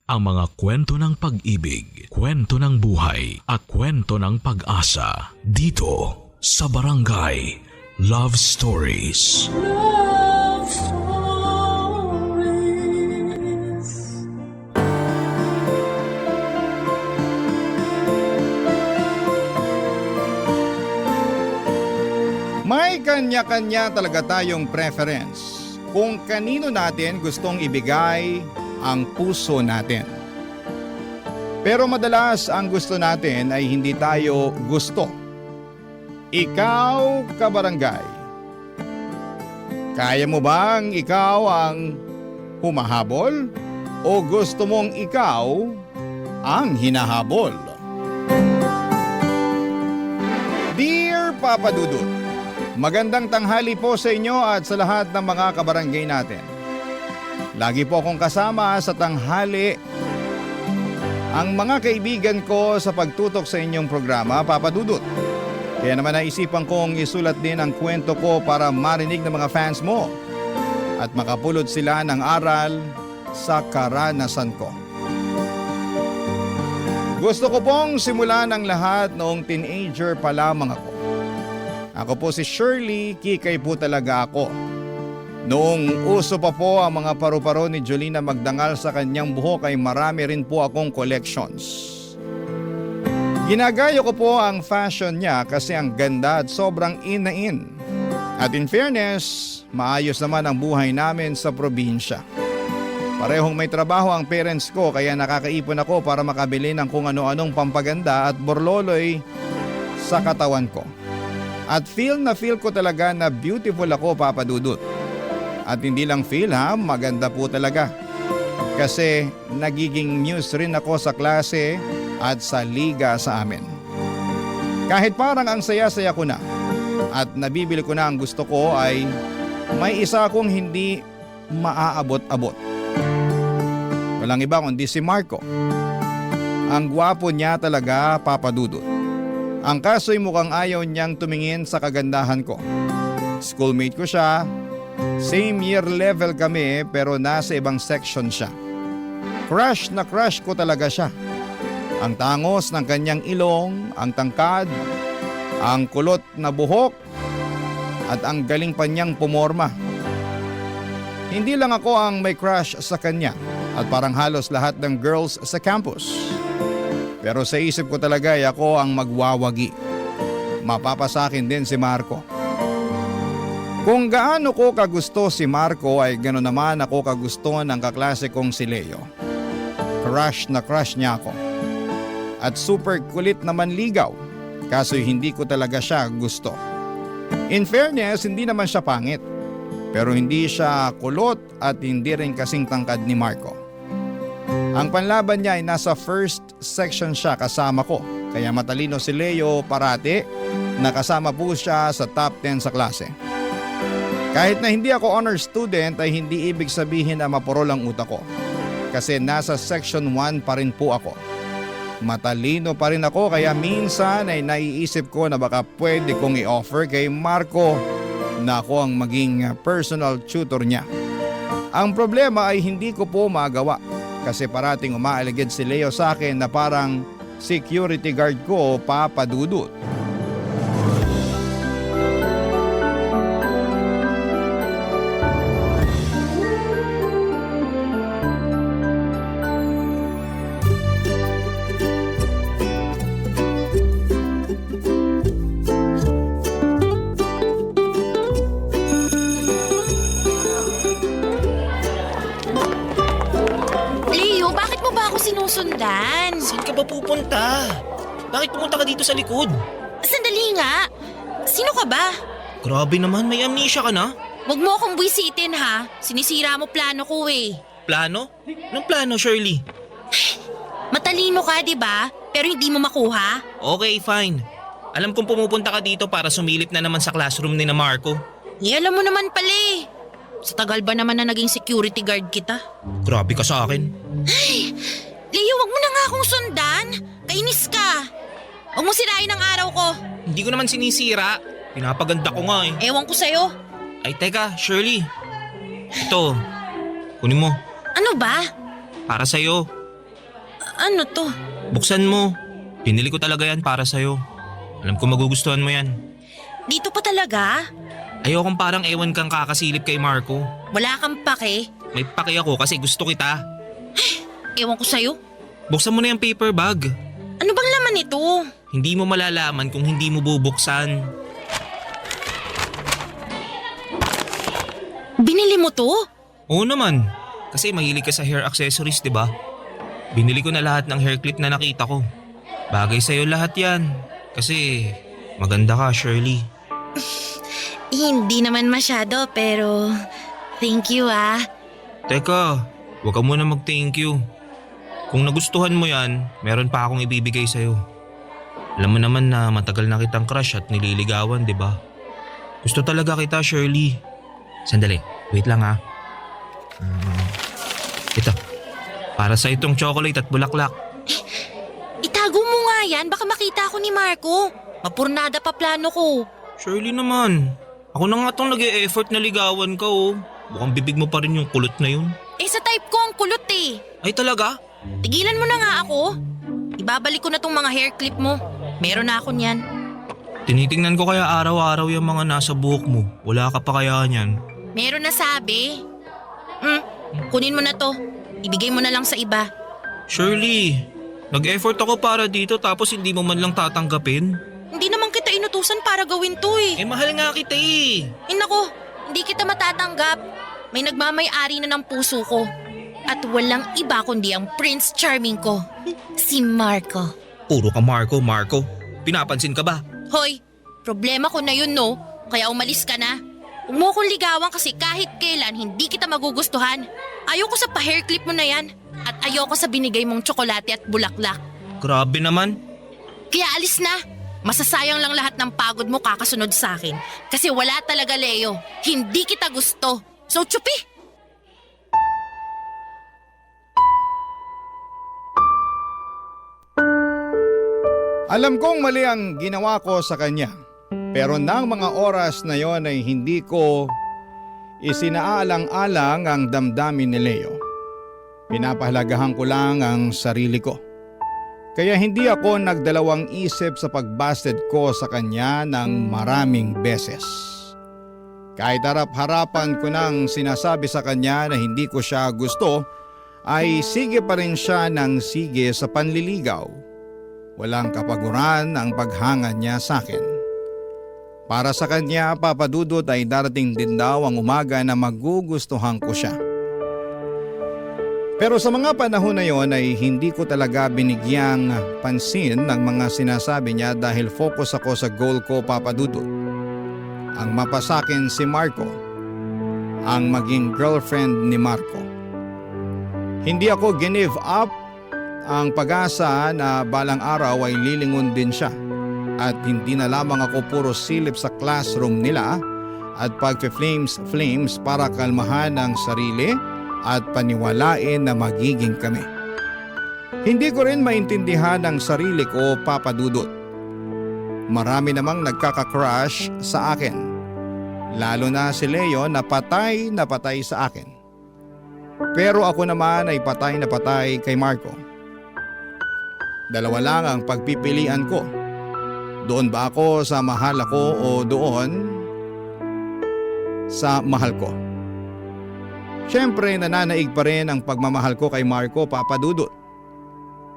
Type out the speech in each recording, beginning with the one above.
Ang mga kwento ng pag-ibig, kwento ng buhay at kwento ng pag-asa dito sa Barangay Love Stories. Love Stories. May kanya-kanya talaga tayong preference kung kanino natin gustong ibigay ang puso natin. Pero madalas ang gusto natin ay hindi tayo gusto. Ikaw, kabarangay, kaya mo bang ikaw ang humahabol o gusto mong ikaw ang hinahabol? Dear Papa Dudut, magandang tanghali po sa inyo at sa lahat ng mga kabarangay natin. Lagi po akong kasama sa tanghali ang mga kaibigan ko sa pagtutok sa inyong programa, Papa Dudut. Kaya naman naisipan kong isulat din ang kwento ko para marinig ng mga fans mo at makapulot sila ng aral sa karanasan ko. Gusto ko pong simulan ang lahat noong teenager pa lamang ako. Ako po si Shirley, kikay po talaga ako. Noong uso pa po ang mga paru-paro ni Jolina Magdangal sa kanyang buhok ay marami rin po akong collections. Ginagayo ko po ang fashion niya kasi ang ganda at sobrang in na in. At in fairness, maayos naman ang buhay namin sa probinsya. Parehong may trabaho ang parents ko kaya nakakaipon ako para makabili ng kung ano-anong pampaganda at borloloy sa katawan ko. At feel ko talaga na beautiful ako, Papa Dudut. At hindi lang feel maganda po talaga. Kasi nagiging muse rin ako sa klase at sa liga sa amin. Kahit parang ang saya-saya ko na at nabibili ko na ang gusto ko ay may isa akong hindi maaabot-abot. Walang iba kundi si Marco. Ang gwapo niya talaga, Papa Dudut. Ang kaso'y mukhang ayaw niyang tumingin sa kagandahan ko. Schoolmate ko siya. Same year level kami pero nasa ibang section siya. Crush na crush ko talaga siya. Ang tangos ng kanyang ilong, ang tangkad, ang kulot na buhok, at ang galing pa niyang pumorma. Hindi lang ako ang may crush sa kanya at parang halos lahat ng girls sa campus. Pero sa isip ko talaga ay ako ang magwawagi. Mapapasakin din si Marco. Kung gaano ko kagusto si Marco ay gano'n naman ako kagusto ng kaklase kong si Leo. Crush na crush niya ako. At super kulit naman ligaw, kaso hindi ko talaga siya gusto. In fairness, hindi naman siya pangit. Pero hindi siya kulot at hindi rin kasing tangkad ni Marco. Ang panlaban niya ay nasa first section siya kasama ko. Kaya matalino si Leo parati, nakasama po siya sa top 10 sa klase. Kahit na hindi ako honor student ay hindi ibig sabihin na mapurol ang utak ko. Kasi nasa section 1 pa rin po ako. Matalino pa rin ako kaya minsan ay naiisip ko na baka pwede kong i-offer kay Marco na ako ang maging personal tutor niya. Ang problema ay hindi ko po magawa kasi parating umaaligid si Leo sa akin na parang security guard ko, Papa Dudut. Sinusundan. Saan ka ba pupunta? Bakit pumunta ka dito sa likod? Sandali nga. Sino ka ba? Grabe naman, may amnesia ka na. Huwag mo akong buwisitin ha. Sinisira mo plano ko eh. Plano? Anong plano, Shirley? Matalino ka, di ba? Pero hindi mo makuha. Okay, fine. Alam kong pumupunta ka dito para sumilip na naman sa classroom ni na Marco. Alam mo naman pala eh. Sa tagal ba naman na naging security guard kita? Grabe ka sa akin. Ay, Leo, wag mo na nga akong sundan. Kainis ka. Huwag mo sirain ang araw ko. Hindi ko naman sinisira. Pinapaganda ko nga eh. Ewan ko sa'yo. Ay teka, Shirley. Ito, kunin mo. Ano ba? Para sa'yo. Ano to? Buksan mo. Pinili ko talaga yan para sa'yo. Alam ko magugustuhan mo yan. Dito pa talaga? Ayokong parang ewan kang kakasilip kay Marco. Wala kang pake? May paki ako kasi gusto kita. Ewan ko sa'yo. Buksan mo na yung paper bag. Ano bang laman ito? Hindi mo malalaman kung hindi mo bubuksan. Binili mo to? Oo naman. Kasi mahilig ka sa hair accessories, di ba? Binili ko na lahat ng hair clip na nakita ko. Bagay sa'yo lahat yan. Kasi maganda ka, Shirley. Hindi naman masyado pero thank you ah. Teka, huwag ka muna mag-thank you. Kung nagustuhan mo yan, meron pa akong ibibigay sa'yo. Alam mo naman na matagal na kitang crush at nililigawan, di ba? Gusto talaga kita, Shirley. Sandali, wait lang ha. Ito, para sa itong chocolate at bulaklak. Itago mo nga yan, baka makita ako ni Marco. Mapurnada pa plano ko. Shirley naman, ako na nga itong nag-e-effort na ligawan ka oh. Mukhang bibig mo pa rin yung kulot na yun. Eh sa type ko ang kulot eh. Ay talaga? Tigilan mo na nga ako. Ibabalik ko na tong mga hair clip mo. Meron na ako niyan. Tinitingnan ko kaya araw-araw yung mga nasa buhok mo. Wala ka pa kaya niyan. Meron na sabi. Kunin mo na to. Ibigay mo na lang sa iba. Shirley, nag-effort ako para dito tapos hindi mo man lang tatanggapin. Hindi naman kita inutusan para gawin to eh. Eh mahal nga kita eh. Nako, hindi kita matatanggap. May nagmamay-ari na ng puso ko. At walang iba kundi ang Prince Charming ko. Si Marco. Puro ka Marco. Pinapansin ka ba? Hoy, problema ko na yun no. Kaya umalis ka na. Huwag mo akong ligawan kasi kahit kailan hindi kita magugustuhan. Ayoko sa pa-hair clip mo na yan. At ayoko sa binigay mong tsokolate at bulaklak. Grabe naman. Kaya alis na. Masasayang lang lahat ng pagod mo kakasunod sa akin. Kasi wala talaga, Leo. Hindi kita gusto. So, tsupi! Alam kong mali ang ginawa ko sa kanya. Pero nang mga oras na yon ay hindi ko isinaalang-alang ang damdamin ni Leo. Pinapahalagahan ko lang ang sarili ko. Kaya hindi ako nagdalawang isip sa pagbasted ko sa kanya ng maraming beses. Kahit harap-harapan ko nang sinasabi sa kanya na hindi ko siya gusto, ay sige pa rin siya ng sige sa panliligaw. Walang kapaguran ang paghanga niya sa akin. Para sa kanya, Papa Dudut, ay darating din daw ang umaga na magugustuhan ko siya. Pero sa mga panahon na yon ay hindi ko talaga binigyang pansin ng mga sinasabi niya dahil focus ako sa goal ko, Papa Dudut. Ang mapasakin si Marco, ang maging girlfriend ni Marco. Hindi ako give up ang pag-asa na balang araw ay lilingon din siya. At hindi na lamang ako puro silip sa classroom nila at pagpe-flames para kalmahan ang sarili at paniwalain na magiging kami. Hindi ko rin maintindihan ang sarili ko, Papa Dudut. Marami namang nagkaka-crush sa akin. Lalo na si Leo na patay sa akin. Pero ako naman ay patay na patay kay Marco. Dalawa lang ang pagpipilian ko. Doon ba ako sa mahal ako o doon sa mahal ko? Siyempre nananaig pa rin ang pagmamahal ko kay Marco, Papa Dudut.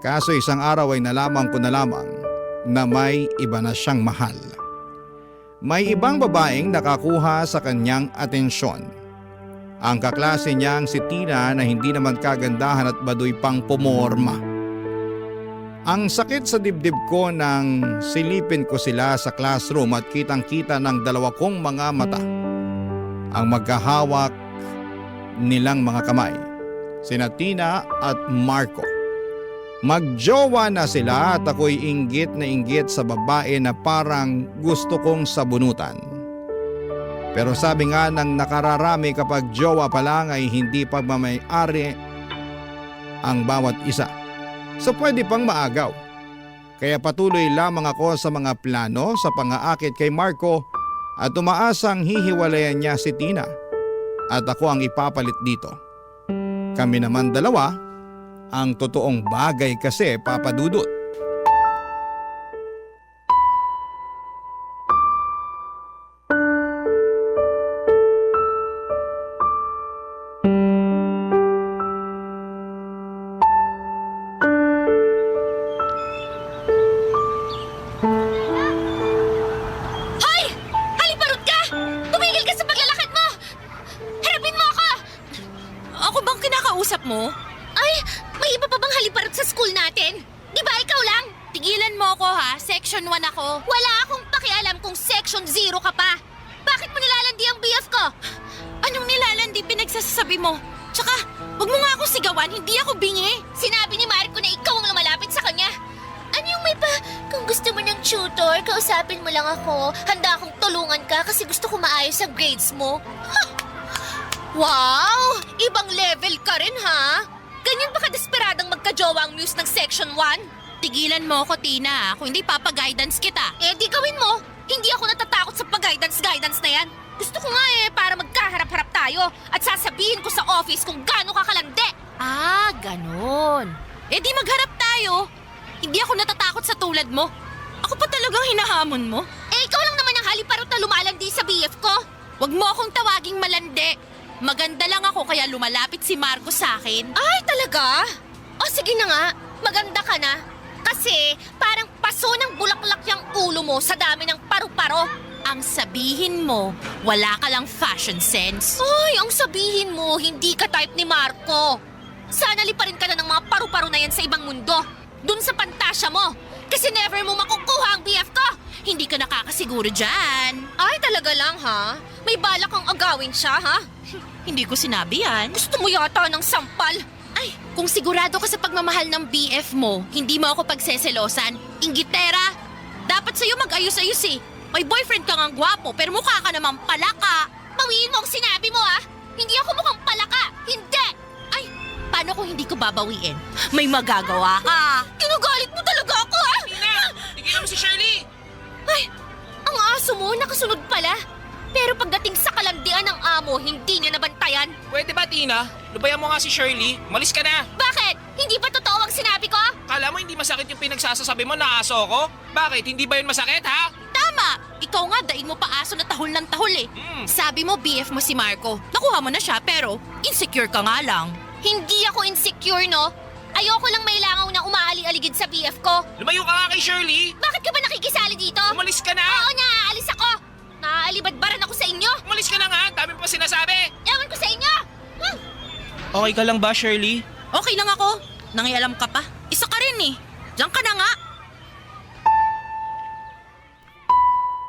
Kaso isang araw ay nalaman ko na lamang na may iba na siyang mahal. May ibang babaeng nakakuha sa kanyang atensyon. Ang kaklase niyang si Tina na hindi naman kagandahan at baduy pang pumorma. Ang sakit sa dibdib ko nang silipin ko sila sa classroom at kitang-kita ng dalawa kong mga mata. Ang magkahawak nilang mga kamay, sina Tina at Marco. Magjowa na sila at ako'y inggit na inggit sa babae na parang gusto kong sabunutan. Pero sabi nga ng nakararami kapag jowa pa lang ay hindi pagmamay-ari ang bawat isa. So pwede pang maagaw. Kaya patuloy lamang ako sa mga plano sa pang-aakit kay Marco at umaasang hihiwalayan niya si Tina at ako ang ipapalit dito. Kami naman dalawa Ang totoong bagay kasi, Papa Dudut. Hoy! Haliparot ka! Tumigil ka sa paglalakad mo! Harapin mo ako! Ako bang kinakausap mo? Ay, may iba pa bang haliparot sa school natin? Di ba ikaw lang? Tigilan mo ako ha, Section 1 ako. Wala akong pakialam kung Section 0 ka pa. Bakit mo nilalandi ang BF ko? Anong nilalandi pinagsasabi mo? Tsaka, wag mo nga ako sigawan, hindi ako bingi. Sinabi ni Marco na ikaw ang lumalapit sa kanya. Ano yung may pa? Kung gusto mo ng tutor, kausapin mo lang ako. Handa akong tulungan ka kasi gusto ko maayos ang grades mo. Ha! Wow! Ibang level ka rin ha? Ganyan ba ka-desperadang magka-jowa ang muse ng Section 1? Tigilan mo ako, Tina. Kung hindi, papa-guidance kita. Eh, di gawin mo. Hindi ako natatakot sa pag-guidance na yan. Gusto ko nga para magkaharap-harap tayo at sasabihin ko sa office kung gaano ka kalandi. Ah, ganon. Eh di magharap tayo. Hindi ako natatakot sa tulad mo. Ako pa talagang hinahamon mo. Eh ikaw lang naman ang haliparot na lumalandi sa BF ko. Wag mo akong tawaging malandi. Maganda lang ako kaya lumalapit si Marco sa akin. Ay, talaga? O sige na nga, maganda ka na. Kasi parang paso ng bulaklak yung ulo mo sa dami ng paru-paro. Ang sabihin mo, wala ka lang fashion sense. Ay, ang sabihin mo, hindi ka type ni Marco. Sana liparin ka na ng mga paru-paro na yan sa ibang mundo. Dun sa pantasya mo. Kasi never mo makukuha ang BF ko. Hindi ka nakakasiguro dyan. Ay, talaga lang ha? May balak kang agawin siya ha? Hindi ko sinabi yan. Gusto mo yata ng sampal. Ay, kung sigurado ka sa pagmamahal ng BF mo, hindi mo ako pagseselosan. Inggitera, dapat sa'yo mag-ayos-ayos eh. May boyfriend ka ngang gwapo, pero mukha ka namang palaka. Bawiin mo ang sinabi mo ah. Hindi ako mukhang palaka. Hindi. Ay, paano kung hindi ko babawiin? May magagawa ka. Kinugalit mo talaga ako ah. Tina! Tigilan mo si Shirley! Ay, ang aso mo nakasunod pala. Pero pagdating sa kalandian ng amo, hindi niya nabantayan. Pwede ba, Tina? Lubayan mo nga si Shirley. Malis ka na. Bakit? Hindi ba totoo ang sinabi ko? Kala mo hindi masakit yung pinagsasasabi mo na aso ko? Bakit? Hindi ba yun masakit, ha? Tama! Ikaw nga, daig mo pa aso na tahol ng tahol eh. Sabi mo, BF mo si Marco. Nakuha mo na siya, pero insecure ka nga lang. Hindi ako insecure, no? Ayoko lang may langaw na umaali-aligid sa BF ko. Lumayo ka nga kay Shirley. Bakit ka ba nakikisali dito? Umalis ka na. Oo, naaalis ako. Naaalibadbaran ako sa inyo. Umalis ka na nga. Dami pa sinasabi. Ewan ko sa inyo. Okay ka lang ba, Shirley? Okay lang ako. Nangialam ka pa. Isa ka rin eh. Diyan ka na nga.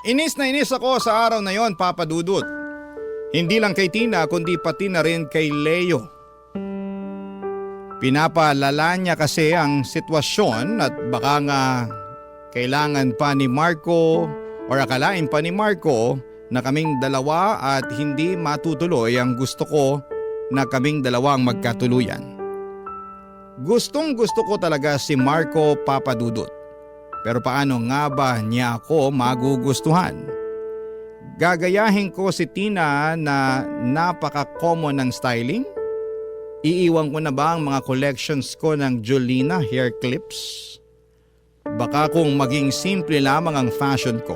Inis na inis ako sa araw na yon, Papa Dudut. Hindi lang kay Tina kundi pati na rin kay Leo. Pinapalala niya kasi ang sitwasyon at baka nga kailangan pa ni Marco o akalain pa ni Marco na kaming dalawa at hindi matutuloy ang gusto ko na kaming dalawang magkatuluyan. Gustong gusto ko talaga si Marco, Papa Dudut. Pero paano nga ba niya ako magugustuhan? Gagayahin ko si Tina na napaka-common ng styling? Iiwan ko na ba ang mga collections ko ng Jolina hair clips? Baka kung maging simple lamang ang fashion ko.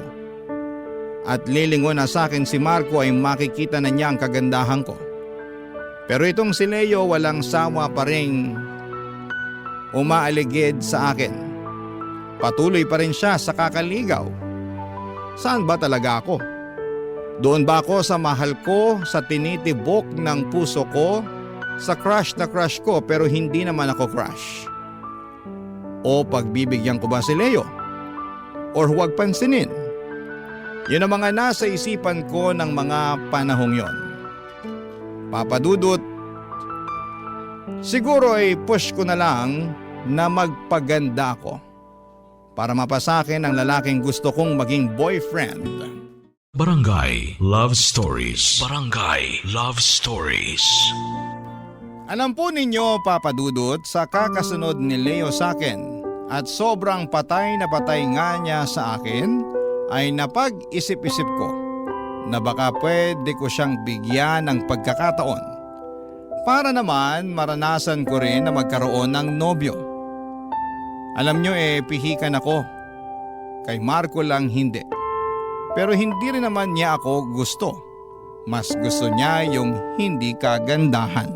At lilingon na sa akin si Marco ay makikita na niya ang kagandahan ko. Pero itong si Leo walang sawa pa ring umaaligid sa akin. Patuloy pa rin siya sa kakaligaw. Saan ba talaga ako? Doon ba ako sa mahal ko, sa tinitibok ng puso ko, sa crush na crush ko pero hindi naman ako crush? O pagbibigyan ko ba si Leo? Or huwag pansinin? Yun ang mga nasa isipan ko ng mga panahong yon. Papa Dudut, siguro ay push ko na lang na magpaganda ako para mapasakin ang lalaking gusto kong maging boyfriend. Barangay Love Stories. Barangay Love Stories. Alam po ninyo, Papa Dudut, sa kakasunod ni Leo sa akin at sobrang patay na patay nga niya sa akin ay napag-isip-isip ko na baka pwede ko siyang bigyan ng pagkakataon para naman maranasan ko rin na magkaroon ng nobyo. Alam nyo pihikan ako. Kay Marco lang hindi. Pero hindi rin naman niya ako gusto. Mas gusto niya yung hindi kagandahan.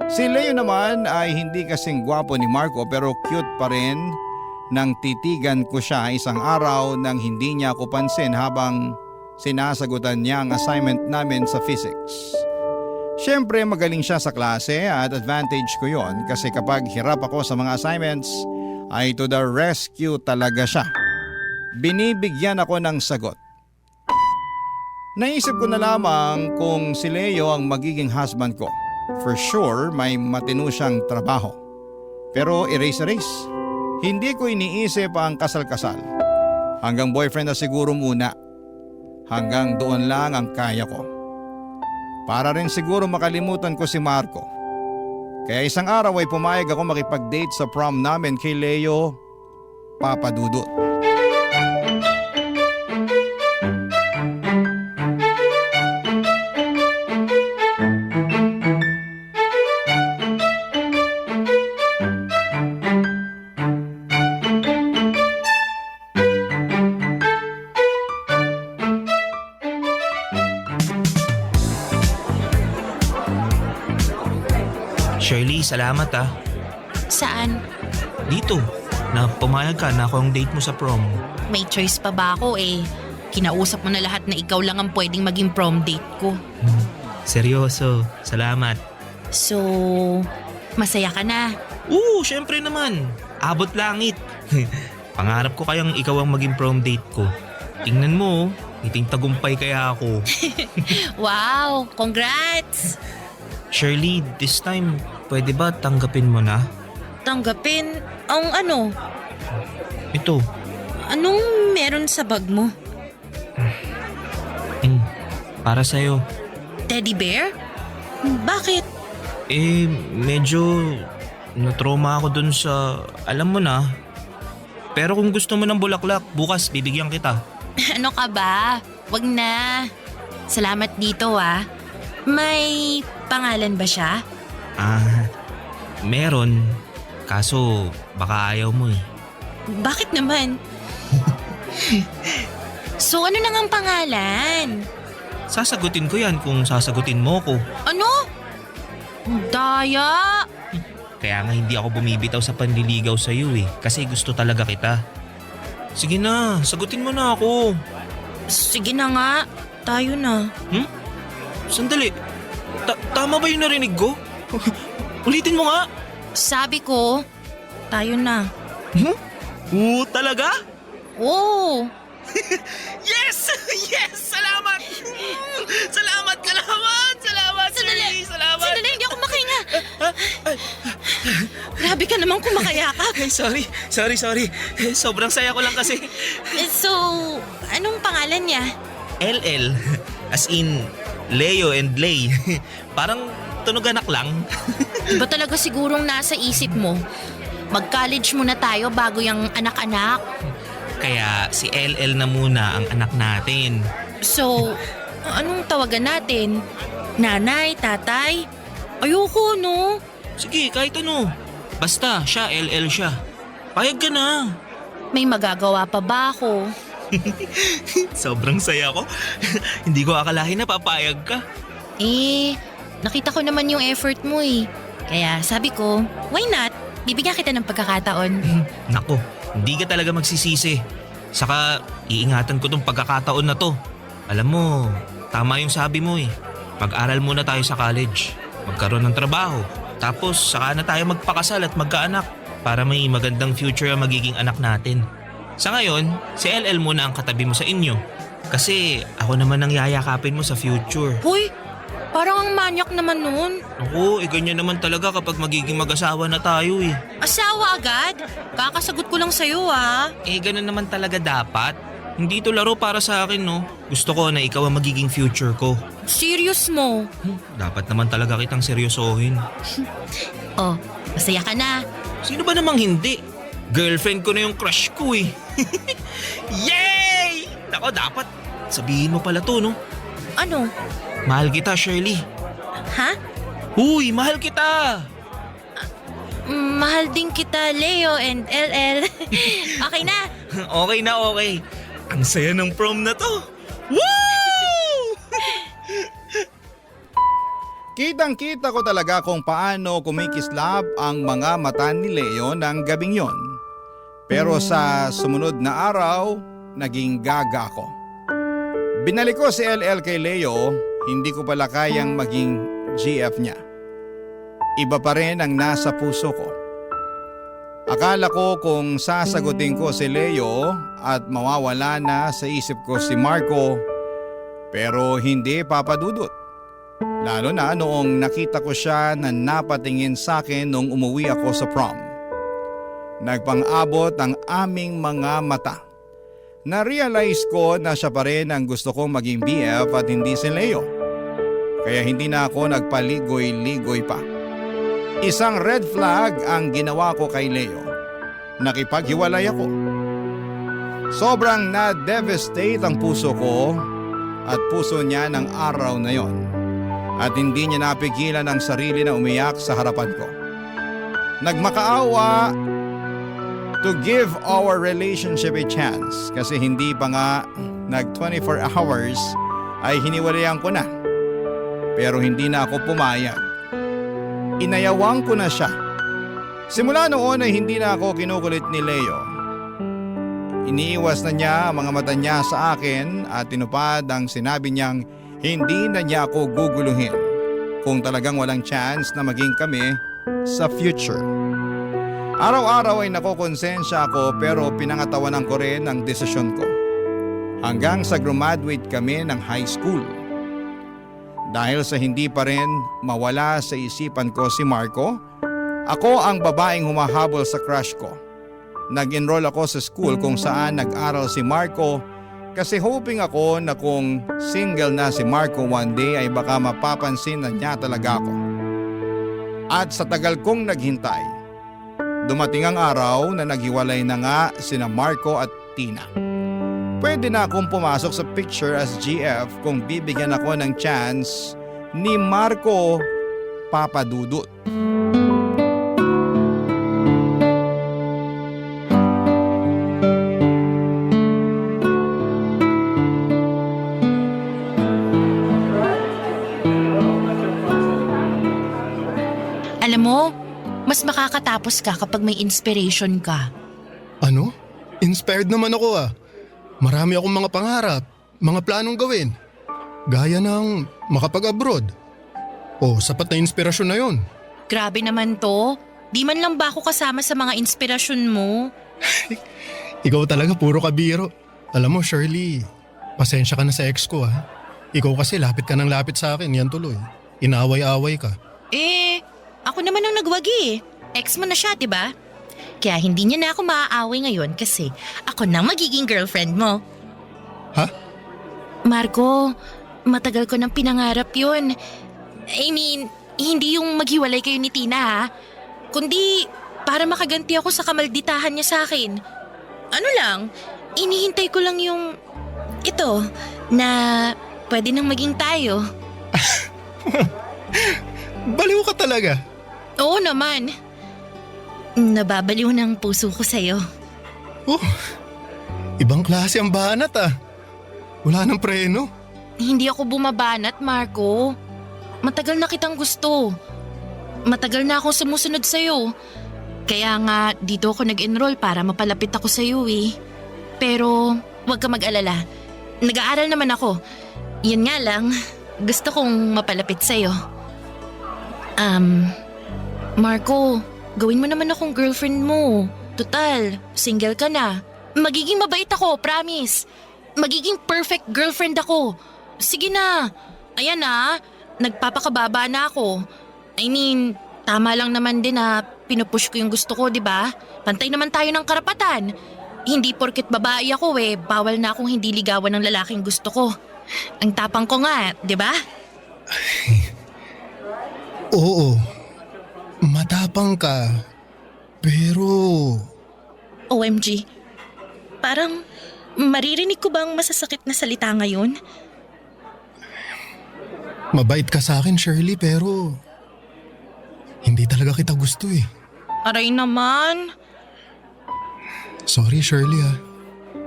Si Leo naman ay hindi kasing gwapo ni Marco pero cute pa rin nang titigan ko siya isang araw nang hindi niya ako pansin habang sinasagutan niya ang assignment namin sa physics. Siyempre magaling siya sa klase at advantage ko yon kasi kapag hirap ako sa mga assignments ay to the rescue talaga siya. Binibigyan ako ng sagot. Naisip ko na lamang kung si Leo ang magiging husband ko. For sure may matino siyang trabaho. Pero erase. Hindi ko iniisip ang kasal-kasal. Hanggang boyfriend na siguro muna. Hanggang doon lang ang kaya ko. Para rin siguro makalimutan ko si Marco. Kaya isang araw ay pumayag ako makipag-date sa prom namin kay Leo, Papa Dudut. Shirley, salamat ah. Saan? Dito, na pumayag ka na ako ang date mo sa prom. May choice pa ba ako Kinausap mo na lahat na ikaw lang ang pwedeng maging prom date ko. Seryoso, salamat. So, masaya ka na? Oo, syempre naman. Abot langit. Pangarap ko kayang ikaw ang maging prom date ko. Tingnan mo, ngiting tagumpay kaya ako. Wow, congrats! Shirley, this time, pwede ba tanggapin mo na? Tanggapin ang ano? Ito. Anong meron sa bag mo? Para sa'yo. Teddy bear? Bakit? Medyo natrauma ako dun sa, alam mo na. Pero kung gusto mo ng bulaklak, bukas bibigyan kita. Ano ka ba? Wag na. Salamat dito May pangalan ba siya? Meron. Kaso baka ayaw mo eh. Bakit naman? So ano na ngang pangalan? Sasagutin ko yan kung sasagutin mo ko. Ano? Daya! Kaya nga hindi ako bumibitaw sa panliligaw sa iyo eh. Kasi gusto talaga kita. Sige na, sagutin mo na ako. Sige na nga, tayo na. Sandali. Tama ba yung narinig ko? Ulitin mo nga. Sabi ko, tayo na. Oo, talaga? Oo. Yes! Yes! Salamat! Salamat ka naman! Salamat, Shirley! Salamat! Sandali, hindi ako makahinga. Grabe ka naman kumakayakap. Sorry. Sobrang saya ko lang kasi. So, anong pangalan niya? LL. As in, Leo and Lay. Parang tunog anak lang. Iba talaga sigurong nasa isip mo. Mag-college muna tayo bago yung anak-anak. Kaya si LL na muna ang anak natin. So, anong tawagan natin? Nanay, tatay? Ayoko, no? Sige, kahit ano. Basta, siya, LL siya. Payag ka na. May magagawa pa ba ako? Sobrang saya ko. Hindi ko akalain na papayag ka. Nakita ko naman yung effort mo Kaya sabi ko, why not? Bibigyan kita ng pagkakataon. Nako, hindi ka talaga magsisisi. Saka, iingatan ko tong pagkakataon na to. Alam mo, tama yung sabi mo Mag-aral muna tayo sa college. Magkaroon ng trabaho. Tapos, saka na tayo magpakasal at magkaanak. Para may magandang future ang magiging anak natin. Sa ngayon, si LL muna ang katabi mo sa inyo. Kasi ako naman ang yayakapin mo sa future. Hoy, parang ang manyak naman nun. Naku, ganyan naman talaga kapag magiging mag-asawa na tayo Asawa agad? Kakasagot ko lang sa'yo Ganun naman talaga dapat. Hindi to laro para sa akin, no? Gusto ko na ikaw ang magiging future ko. Serious mo? Dapat naman talaga kitang seryosohin. Oh, masaya ka na. Sino ba namang hindi? Girlfriend ko na yung crush ko Yay! Nako, dapat sabihin mo pala to, no? Ano? Mahal kita, Shirley. Ha? Huy, mahal kita! Mahal din kita, Leo and LL. Okay na. Okay na, okay. Ang saya ng prom na to. Woo! Kitang-kita ko talaga kung paano kumikislap ang mga mata ni Leo ng gabing yon. Pero sa sumunod na araw, naging gaga ako. Binalik ko si LL kay Leo, hindi ko pala kayang maging GF niya. Iba pa rin ang nasa puso ko. Akala ko kung sasagutin ko si Leo at mawawala na sa isip ko si Marco, pero hindi papadudot. Lalo na noong nakita ko siya na napatingin sa akin nung umuwi ako sa prom. Nagpang-abot ang aming mga mata. Na-realize ko na siya pa rin ang gusto kong maging BF at hindi si Leo. Kaya hindi na ako nagpaligoy-ligoy pa. Isang red flag ang ginawa ko kay Leo. Nakipaghiwalay ako. Sobrang na-devastate ang puso ko at puso niya ng araw na yon. At hindi niya napigilan ang sarili na umiyak sa harapan ko. Nagmakaawa to give our relationship a chance kasi hindi pa nga nag 24 hours ay hiniwalayan ko na. Pero hindi na ako pumayag. Inayawang ko na siya. Simula noon ay hindi na ako kinukulit ni Leo. Iniiwas na niya ang mga mata niya sa akin at tinupad ang sinabi niyang hindi na niya ako guguluhin kung talagang walang chance na maging kami sa future. Araw-araw ay nakokonsensya ako pero pinangatawanan ko rin ang desisyon ko. Hanggang sa graduate kami ng high school. Dahil sa hindi pa rin mawala sa isipan ko si Marco, ako ang babaeng humahabol sa crush ko. Nag-enroll ako sa school kung saan nag-aral si Marco kasi hoping ako na kung single na si Marco one day ay baka mapapansin na niya talaga ako. At sa tagal kong naghintay, dumating ang araw na naghiwalay na nga sina Marco at Tina. Pwede na akong pumasok sa picture as GF kung bibigyan ako ng chance ni Marco Papadudut. Alam mo, mas makakatapos ka kapag may inspiration ka. Ano? Inspired naman ako ah. Marami akong mga pangarap, mga planong gawin. Gaya ng makapag-abroad. O sapat na inspirasyon na yon. Grabe naman to. Di man lang ba ako kasama sa mga inspirasyon mo? Ikaw talaga puro kabiro. Alam mo Shirley, pasensya ka na sa ex ko ah. Ikaw kasi lapit ka ng lapit sa akin, yan tuloy. Inaaway-away ka. Ako naman ang nagwagi eh. Ex mo na siya, diba? Kaya hindi niya na ako maaaway ngayon kasi ako nang magiging girlfriend mo. Ha? Marco, matagal ko nang pinangarap yun. I mean, hindi yung maghiwalay kayo ni Tina ha. Kundi para makaganti ako sa kamalditahan niya sa akin. Ano lang, inihintay ko lang yung ito na pwede nang maging tayo. Baliw ka talaga. Oo naman. Nababaliw ng puso ko sa'yo. Oh, ibang klase ang banat ah. Wala nang preno. Hindi ako bumabanat, Marco. Matagal na kitang gusto. Matagal na akong sumusunod sa'yo. Kaya nga dito ako nag-enroll para mapalapit ako sa'yo eh. Pero huwag ka mag-alala. Nag-aaral naman ako. Yan nga lang, gusto kong mapalapit sa'yo. Marco, gawin mo naman akong girlfriend mo. Total, single ka na. Magiging mabait ako, promise. Magiging perfect girlfriend ako. Sige na. Ayan na, nagpapakababa na ako. I mean, tama lang naman din na pinupush ko yung gusto ko, di ba? Pantay naman tayo ng karapatan. Hindi porket babae ako bawal na akong hindi ligawan ng lalaking gusto ko. Ang tapang ko nga, di ba? Oo, matapang ka. Pero... OMG, parang maririnig ko bang masasakit na salita ngayon? Mabait ka sa akin Shirley pero Hindi talaga kita gusto eh. Aray naman. Sorry Shirley ah.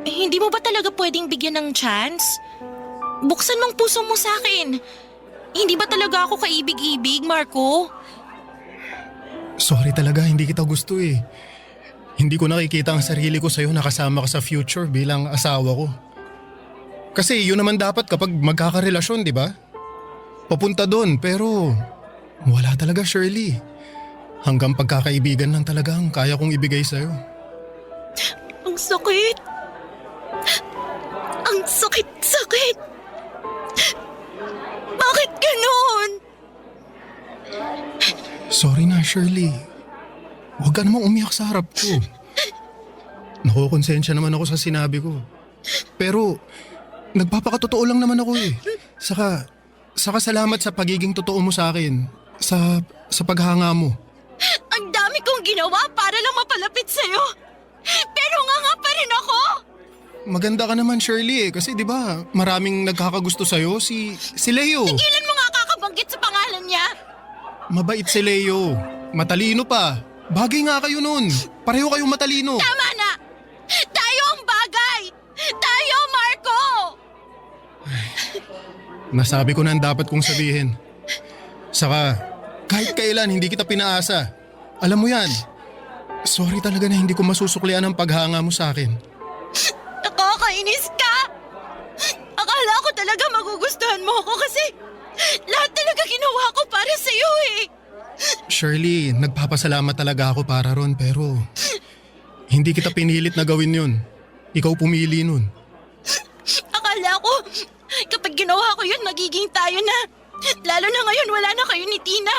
Hindi mo ba talaga pwedeng bigyan ng chance? Buksan mong puso mo sa akin. Hindi ba talaga ako kaibig-ibig, Marco? Sorry talaga, hindi kita gusto eh. Hindi ko nakikita ang sarili ko sa'yo na kasama ka sa future bilang asawa ko. Kasi yun naman dapat kapag magkakarelasyon, di ba? Papunta doon pero wala talaga Shirley. Hanggang pagkakaibigan lang talaga ang kaya kong ibigay sa'yo. Ang sakit. Ang sakit-sakit. Bakit ganun? Sorry na Shirley. Huwag ka namang umiyak sa harap ko. Nakukonsensya naman ako sa sinabi ko. Pero nagpapakatotoo lang naman ako eh. Saka salamat sa pagiging totoo mo sa akin. Sa paghanga mo. Ang dami kong ginawa para lang mapalapit sa'yo. Pero nga pa rin ako. Maganda ka naman Shirley eh. Kasi di ba maraming nagkakagusto sa'yo. Si Leo. Tigilan mo nga kakabanggit sa pangalan niya. Mabait si Leo. Matalino pa. Bagay nga kayo nun. Pareho kayong matalino. Tama na. Tayo ang bagay. Tayo, Marco. Nasabi ko na ang dapat kong sabihin. Saka, kahit kailan hindi kita pinaasa. Alam mo yan. Sorry talaga na hindi ko masusuklian ang paghanga mo sa akin. Nakakainis ka. Akala ko talaga magugustuhan mo ako kasi lahat talaga ginawa ko para sa'yo eh. Shirley, nagpapasalamat talaga ako para ron pero hindi kita pinilit na gawin yun. Ikaw pumili nun. Akala ko kapag ginawa ko yun magiging tayo na. Lalo na ngayon wala na kayo ni Tina.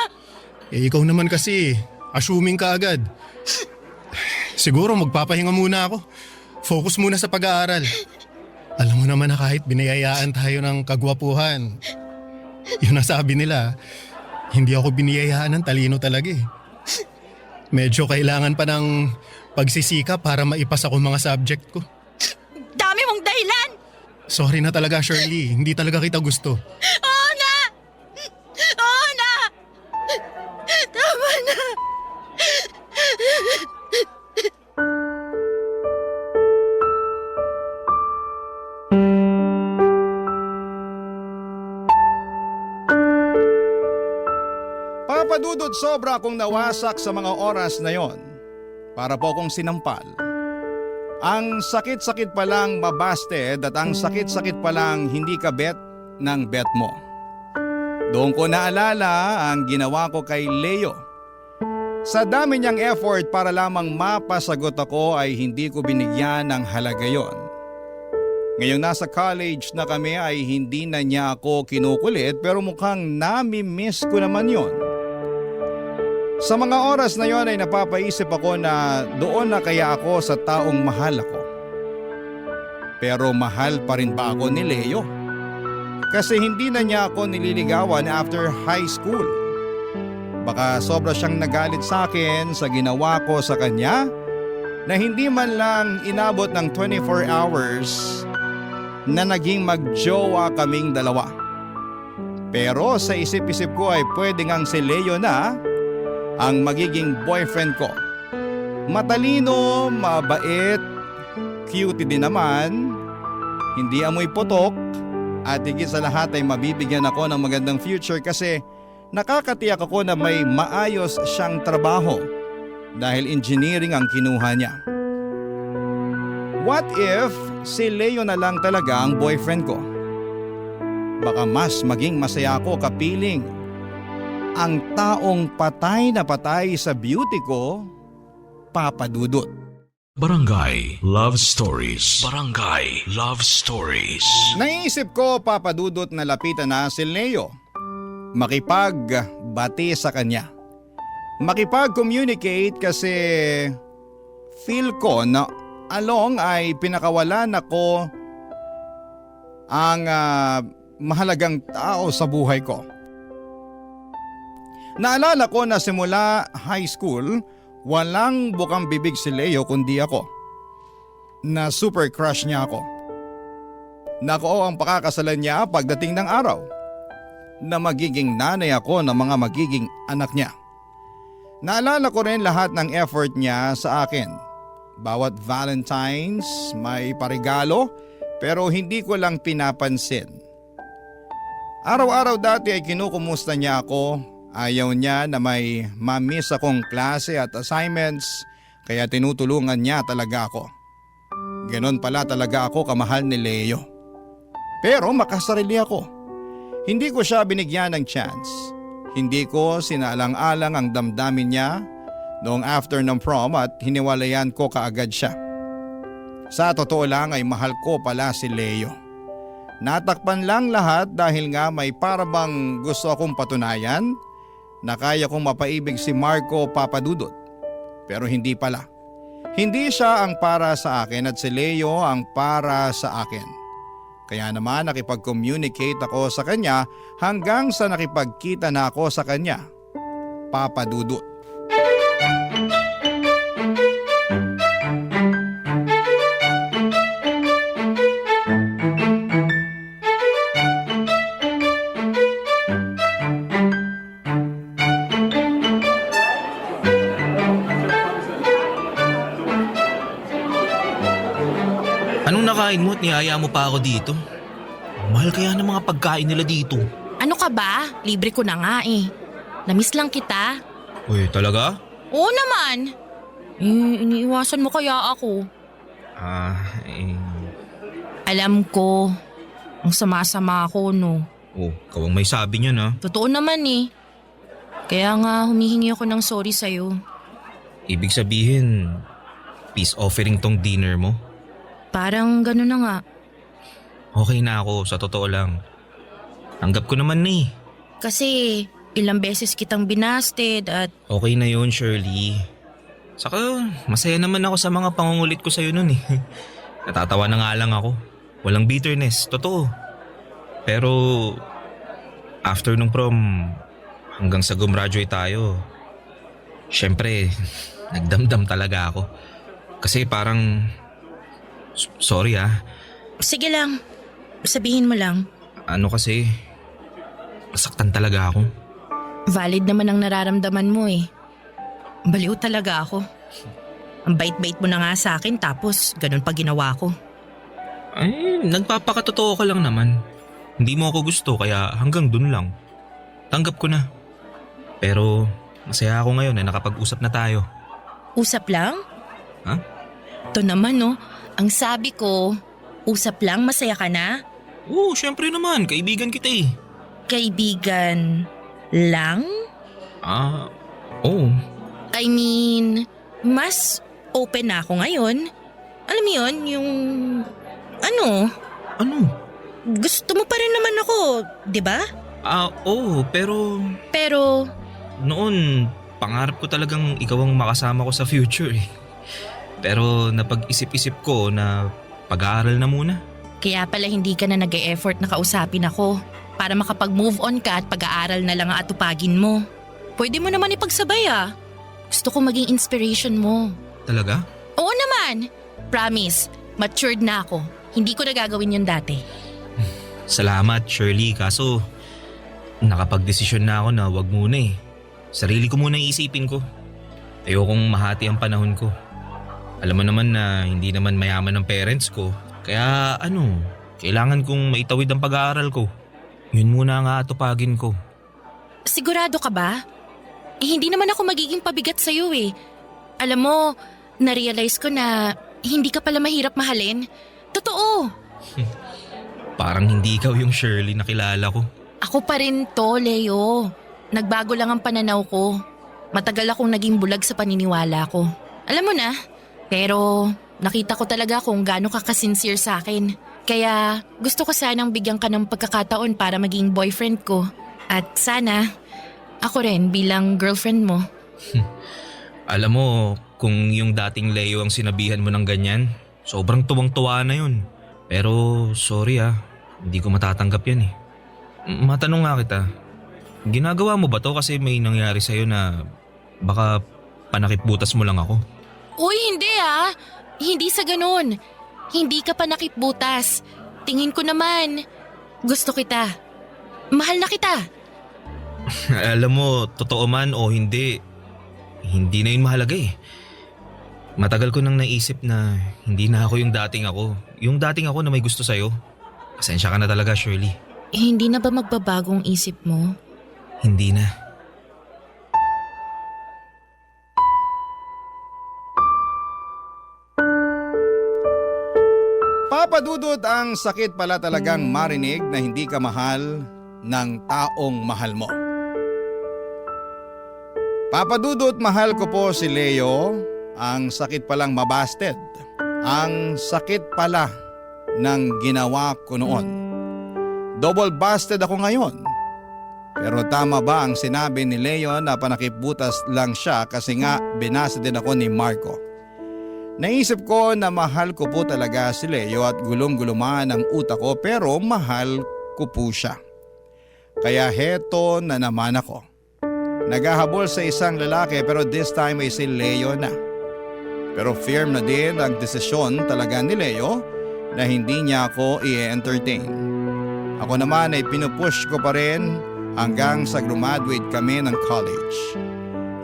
Eh ikaw naman kasi, assuming ka agad. Siguro magpapahinga muna ako. Focus muna sa pag-aaral. Alam mo naman na kahit binayayaan tayo ng kagwapuhan, yun ang sabi nila, hindi ako biniyayaan ng talino talaga eh. Medyo kailangan pa ng pagsisikap para maipasa ko mga subject ko. Dami mong dahilan. Sorry na talaga Shirley, hindi talaga kita gusto. Oo na. Oo na. Tama na. Papadudod sobra akong nawasak sa mga oras na yon. Para po akong sinampal. Ang sakit-sakit palang mabasted at ang sakit-sakit palang hindi ka bet ng bet mo. Doon ko naalala ang ginawa ko kay Leo. Sa dami niyang effort para lamang mapasagot ako ay hindi ko binigyan ng halaga yon. Ngayong nasa college na kami ay hindi na niya ako kinukulit pero mukhang nami-miss ko naman yon. Sa mga oras na yon ay napapaisip ako na doon na kaya ako sa taong mahal ako. Pero mahal pa rin ba ako ni Leo? Kasi hindi na niya ako nililigawan after high school. Baka sobra siyang nagalit sa akin sa ginawa ko sa kanya na hindi man lang inabot ng 24 hours na naging magjowa kaming dalawa. Pero sa isip-isip ko ay pwede ngang si Leo na ang magiging boyfriend ko. Matalino, mabait, cute din naman, hindi amoy putok, at higit sa lahat ay mabibigyan ako ng magandang future kasi nakakatiyak ako na may maayos siyang trabaho dahil engineering ang kinuha niya. What if si Leo na lang talaga ang boyfriend ko? Baka mas maging masaya ako kapiling ang taong patay na patay sa beauty ko, papadudot. Barangay Love Stories. Barangay Love Stories. Naisip ko papadudot na lapitan na si Leo. Makipagbati sa kanya. Makipag-communicate kasi feel ko na along ay pinakawalan ako ang mahalagang tao sa buhay ko. Naalala ko na simula high school, walang bukang bibig si Leo kundi ako. Na super crush niya ako. Nako ang pakakasalan niya pagdating ng araw. Na magiging nanay ako ng mga magiging anak niya. Naalala ko rin lahat ng effort niya sa akin. Bawat Valentine's may parigalo pero hindi ko lang pinapansin. Araw-araw dati ay kinukumusta niya ako. Ayaw niya na may mamiss akong klase at assignments kaya tinutulungan niya talaga ako. Ganon pala talaga ako kamahal ni Leo. Pero makasarili ako. Hindi ko siya binigyan ng chance. Hindi ko sinaalang-alang ang damdamin niya noong after ng prom at hiniwalayan ko kaagad siya. Sa totoo lang ay mahal ko pala si Leo. Natakpan lang lahat dahil nga may parabang gusto akong patunayan na kaya kong mapaibig si Marco Papadudot. Pero hindi pala. Hindi siya ang para sa akin at si Leo ang para sa akin. Kaya naman nakipag-communicate ako sa kanya hanggang sa nakipagkita na ako sa kanya. Papadudot. Anong nakain mo at niyaya mo pa ako dito? Mahal kaya ng mga pagkain nila dito. Ano ka ba? Libre ko na nga eh. Namiss lang kita. Uy, talaga? Oo naman. Iniiwasan mo kaya ako. Alam ko. Ang sama-sama ako no. Oh, ikaw ang may sabi niyan ha. Totoo naman eh. Kaya nga humihingi ako ng sorry sa'yo. Ibig sabihin, peace offering tong dinner mo? Parang gano'n na nga. Okay na ako, sa totoo lang. Tanggap ko naman na eh. Kasi ilang beses kitang binasted at Okay na yun, Shirley. Saka, masaya naman ako sa mga pangungulit ko sa'yo nun eh. Natatawa na nga lang ako. Walang bitterness, totoo. Pero, after nung prom, hanggang sa gumraduate tayo, syempre, nagdamdam talaga ako. Kasi parang, sorry ah. sige lang. Sabihin mo lang. Ano kasi, nasaktan talaga ako. Valid naman ang nararamdaman mo eh. Baliw talaga ako. Ang bait-bait mo na nga sa akin tapos ganun pa ginawa ko. Ay, nagpapakatotoo ka lang naman. Hindi mo ako gusto kaya hanggang dun lang. Tanggap ko na. Pero masaya ako ngayon na nakapag-usap na tayo. Usap lang? Ha? Ito naman no, ang sabi ko, usap lang masaya ka na? Oo, syempre naman. Kaibigan kita eh. Kaibigan lang? Oo. I mean, mas open na ako ngayon. Alam mo yun, yung ano, Ano? gusto mo pa rin naman ako, di ba? Oo, pero Pero noon pangarap ko talagang ikaw ang makasama ko sa future eh. Pero napag-isip-isip ko na pag-aaral na muna. kaya pala hindi ka na nag-e-effort na kausapin ako para makapag-move on ka at pag-aaral na lang ang atupagin mo. Pwede mo naman ipagsabay ah. Gusto ko maging inspiration mo. Talaga? Oo naman. Promise, matured na ako. Hindi ko na gagawin yun dati. Salamat, Shirley. Kaso, nakapag-desisyon na ako na wag muna eh. Sarili ko muna iisipin ko. Ayokong mahati ang panahon ko. Alam mo naman na hindi naman mayaman ang parents ko. Kaya kailangan kong maitawid ang pag-aaral ko. Yun muna nga atupagin ko. Sigurado ka ba? Hindi naman ako magiging pabigat sa'yo eh. Alam mo, na-realize ko na hindi ka pala mahirap mahalin. Totoo. Parang hindi ikaw yung Shirley na kilala ko. Ako pa rin to, Leo. Nagbago lang ang pananaw ko. Matagal akong naging bulag sa paniniwala ko. Alam mo na, pero nakita ko talaga kung gaano ka kasincere sa akin. Kaya gusto ko sanang bigyan ka ng pagkakataon para maging boyfriend ko. At sana, ako rin bilang girlfriend mo. Alam mo, kung yung dating Leo ang sinabihan mo ng ganyan, sobrang tuwang-tuwa na yun. Pero sorry hindi ko matatanggap yan eh. Matanong nga kita, ginagawa mo ba to kasi may nangyari sa'yo na baka panakipbutas mo lang ako? Uy, hindi Hindi sa ganun. Hindi ka pa nakipbutas. Tingin ko naman, gusto kita. Mahal na kita. Alam mo, totoo man o hindi, hindi na yun mahalaga eh. Matagal ko nang naisip na hindi na ako yung dating ako. Yung dating ako na may gusto sa'yo. Pasensya ka na talaga, Shirley. Hindi na ba magbabagong isip mo? Hindi na. Papa Dudut, ang sakit pala talagang marinig na hindi ka mahal ng taong mahal mo. Papa Dudut, mahal ko po si Leo. Ang sakit palang mabasted. Ang sakit pala ng ginawa ko noon. Double busted ako ngayon. Pero tama ba ang sinabi ni Leo na panakibutas lang siya kasi nga binasa din ako ni Marco? Naisip ko na mahal ko po talaga si Leo at gulong-guluman ang utak ko pero mahal ko po siya. Kaya heto na naman ako. Naghahabol sa isang lalaki pero this time ay si Leo na. Pero firm na din ang desisyon talaga ni Leo na hindi niya ako i-entertain. Ako naman ay pinupush ko pa rin hanggang sa graduate kami ng college.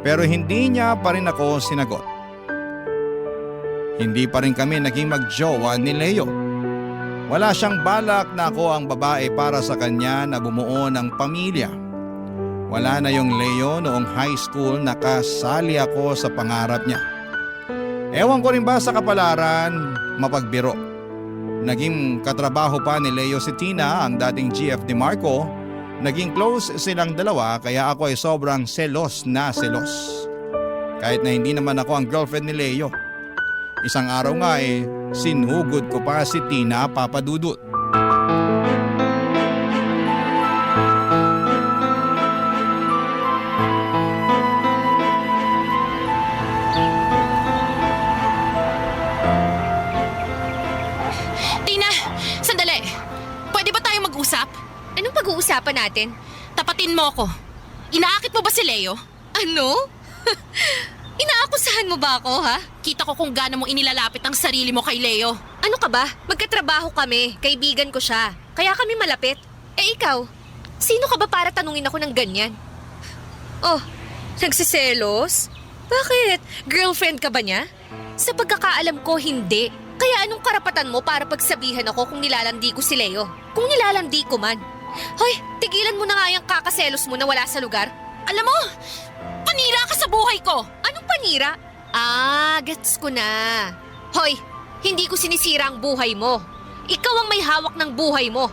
Pero hindi niya pa rin ako sinagot. Hindi pa rin kami naging magjowa ni Leo. Wala siyang balak na ako ang babae para sa kanya na bumuo ng pamilya. Wala na yung Leo noong high school na kasali ako sa pangarap niya. Ewan ko rin ba sa kapalaran, mapagbiro. Naging katrabaho pa ni Leo si Tina, ang dating GF ni Marco. Naging close silang dalawa kaya ako ay sobrang selos na selos. Kahit na hindi naman ako ang girlfriend ni Leo. Isang araw nga sinugod ko pa si Tina, Papa Dudut. Tina, sandali. Pwede ba tayo mag-usap? Anong pag-uusapan natin? Tapatin mo ko. Inaakit mo ba si Leo? Ano? Inaakusahan mo ba ako, ha? Kita ko kung gaano mo inilalapit ang sarili mo kay Leo. Ano ka ba? Magkatrabaho kami. Kaibigan ko siya. Kaya kami malapit. Eh ikaw, sino ka ba para tanungin ako ng ganyan? Oh, nagsiselos? Bakit? Girlfriend ka ba niya? Sa pagkakaalam ko, hindi. Kaya anong karapatan mo para pagsabihan ako kung nilalandi ko si Leo? Kung nilalandi ko man. Hoy, tigilan mo na nga yung kakaselos mo na wala sa lugar. Alam mo, panira ka sa buhay ko. Anong panira? Ah, gets ko na. Hoy, hindi ko sinisira ang buhay mo. Ikaw ang may hawak ng buhay mo.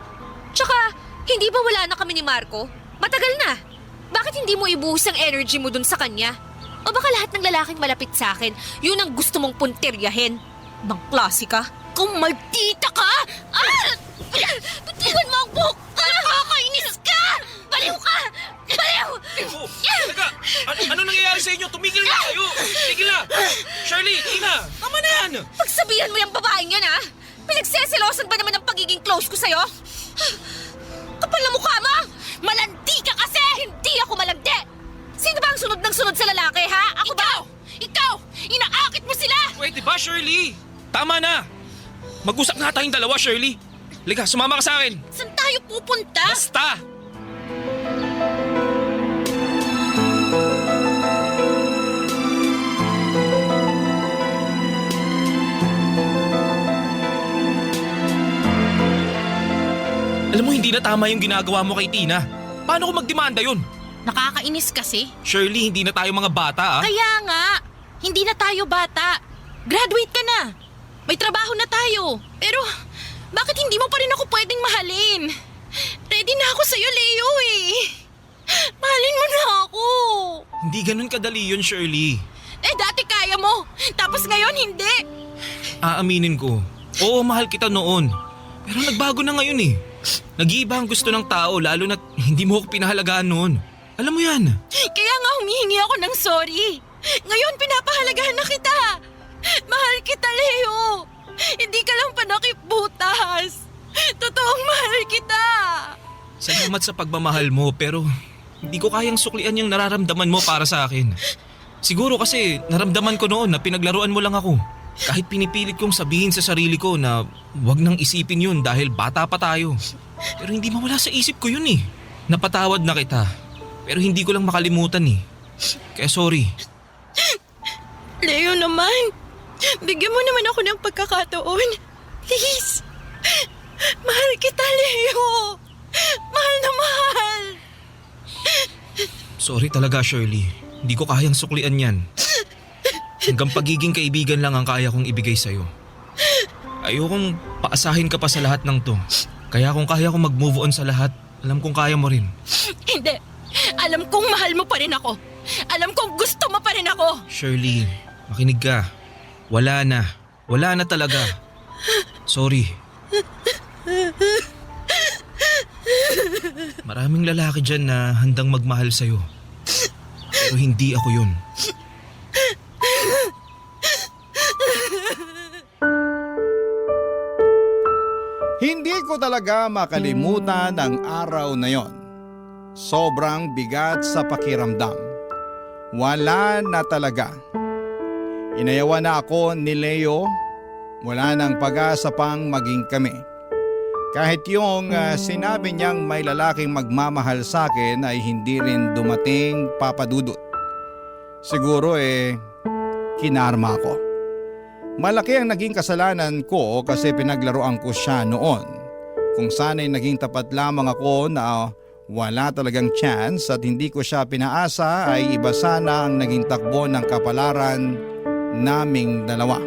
Tsaka, hindi ba wala na kami ni Marco? Matagal na. Bakit hindi mo ibuhos ang energy mo dun sa kanya? O baka lahat ng lalaking malapit sa akin, yun ang gusto mong punteryahin? Bang klase ka? Kung maldita ka! Ah! Bitiwan mo ang buhok ka! Nakakainis ka! Baliw ka! Baliw! Teka, ano nangyayari sa inyo? Tumigil na kayo! Tumigil na! Shirley, Tina, tama na yan! Pagsabihan mo yung babaeng yan, ha? Pinagseselosan ba naman ang pagiging close ko sa'yo? Kapal na mukha mo! Malandi ka kasi! Hindi ako malandi! Sino ba ang sunod ng sunod sa lalaki, ha? Ako ba? Ikaw! Inaakit mo sila! Pwede ba, Shirley? Tama na! Mag-usap nga tayong dalawa, Shirley. Liga, sumama ka sa akin. Saan tayo pupunta? Basta! Alam mo, hindi na tama yung ginagawa mo kay Tina. Paano ko magdemanda yun? Nakakainis kasi. Shirley, hindi na tayo mga bata, ah. Kaya nga, hindi na tayo bata. Graduate ka na. May trabaho na tayo. Pero, bakit hindi mo pa rin ako pwedeng mahalin? Ready na ako sa'yo, Leo eh. Mahalin mo na ako. Hindi ganun kadali yun, Shirley. Eh, dati kaya mo. Tapos ngayon, hindi. Aaminin ko. Oo, mahal kita noon. Pero nagbago na ngayon eh. Nag-iiba ang gusto ng tao lalo na hindi mo ako pinahalagaan noon. Alam mo yan. Kaya nga humihingi ako ng sorry. Ngayon, pinapahalagahan na kita. Mahal kita, Leo. Hindi ka lang panakipbutas. Totoong mahal kita. Salamat sa pagmamahal mo pero hindi ko kayang suklian yung nararamdaman mo para sa akin. Siguro kasi naramdaman ko noon na pinaglaruan mo lang ako. Kahit pinipilit kong sabihin sa sarili ko na wag nang isipin yun dahil bata pa tayo. Pero hindi mawala sa isip ko yun eh. Napatawad na kita. Pero hindi ko lang makalimutan eh. Kaya sorry. Leo naman, bigyan mo naman ako ng pagkakataon. Please. Mahal kita, Leo. Mahal na mahal. Sorry talaga, Shirley. Hindi ko kayang suklian yan. Hanggang pagiging kaibigan lang ang kaya kong ibigay sa'yo. Ayokong paasahin ka pa sa lahat ng to. Kaya kung kaya kong mag-move on sa lahat, alam kong kaya mo rin. Hindi. Alam kong mahal mo pa rin ako. Alam kong gusto mo pa rin ako. Shirley, makinig ka. Wala na. Wala na talaga. Sorry. Maraming lalaki dyan na handang magmahal sa'yo. Pero hindi ako yun. Hindi ko talaga makalimutan ang araw na yon. Sobrang bigat sa pakiramdam. Wala na talaga. Inayawan na ako ni Leo. Wala nang pag-asa pang maging kami. Kahit yung sinabi niyang may lalaking magmamahal sa akin ay hindi rin dumating, Papa Dudut. Siguro kinarma ko. Malaki ang naging kasalanan ko kasi pinaglaruan ko siya noon. Kung sana'y naging tapat lamang ako na wala talagang chance at hindi ko siya pinaasa ay iba sana ang naging takbo ng kapalaran naming dalawa.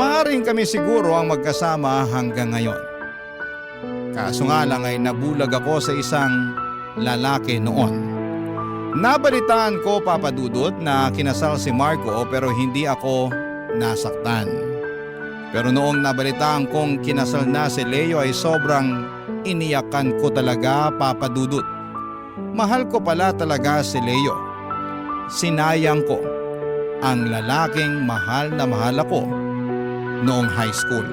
Maaring kami siguro ang magkasama hanggang ngayon. Kaso nga lang ay nabulag ako sa isang lalaki noon. Nabalitaan ko, Papa Dudut, na kinasal si Marco pero hindi ako nasaktan. Pero noong nabalitaan kong kinasal na si Leo ay sobrang iniyakan ko talaga, Papa Dudut. Mahal ko pala talaga si Leo. Sinayang ko ang lalaking mahal na mahal ako noong high school.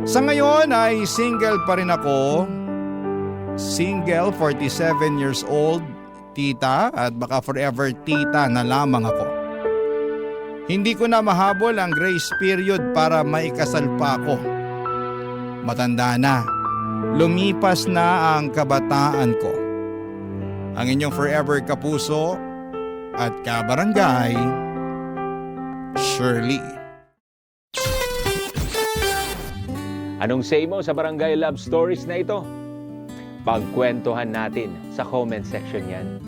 Sa ngayon ay single pa rin ako. Single, 47 years old, tita, at baka forever tita na lamang ako. Hindi ko na mahabol ang grace period para maikasal pa ako. Matanda na. Lumipas na ang kabataan ko. Ang inyong forever kapuso at kabarangay, Shirley. Anong say mo sa Barangay Love Stories na ito? Pagkwentuhan natin sa comment section yan.